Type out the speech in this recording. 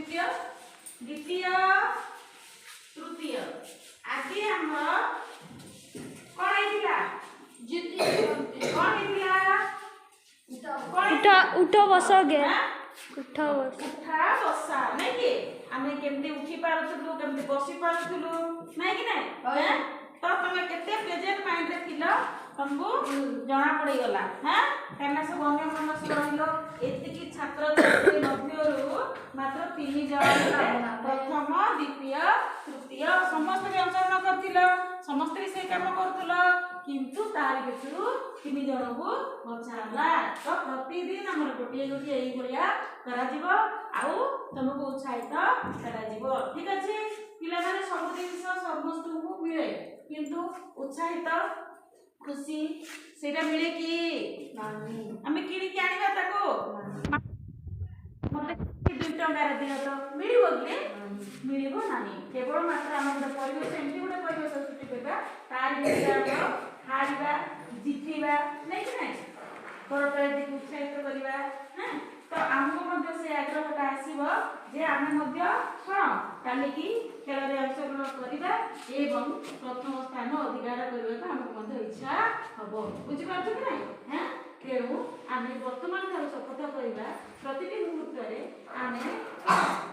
द्वितीय द्वितीय तृतीय आगे हमर कोन आइला उठा उठ बस गया उठा बस उठा बसा नहीं कि आमे केमती उठी पारथुलु केमती बसी पारथुलु नहीं कि नहीं तो तमे केते प्रेजेंट माइंड रे थिलो तुमको जना पड़ी गला हां काना सब अन्य मनस रहिलो एतिकी छात्र छात्री मध्यरु मात्र 3 जण प्रथम द्वितीय तृतीय समस्त भी अंशग्रहण करथिलो समस्त भी से काम करथुलो किंतु तार भितरु 3 जण को बचाला तो प्रतिदिन हमर गोटिए गोटिए एई भलिया करा जीवो आउ तुमको उत्साहित करा जीवो ठीक अछि पिला माने सब दिन समस्त को मिले किंतु उत्साहित खुशी सेटा मिले कि नाही हमें किणी के आनिबा ताको मते 2 टंका रे दिनो तो मिलिबो कि मिलिबो नाही केवल मात्र हम परिवेश एंटी गुडे परिवेश सृष्टि करबा तार भितर हारिबा जितिबा नहीं कि नहीं परपर दी उत्साहित करबा हां तो हमको मध्य से आग्रहटा आसीबो जे आमे मध्य कोन काली की खेल रे अंशग्रहण करबा एवं प्रथम स्थान अधिकार करबा को हमको मध्य इच्छा हबो बुझि पाछो कि नहीं हां तेणु आमे वर्तमान थार शपथ करबा प्रतिदिन मुहूर्त रे आमे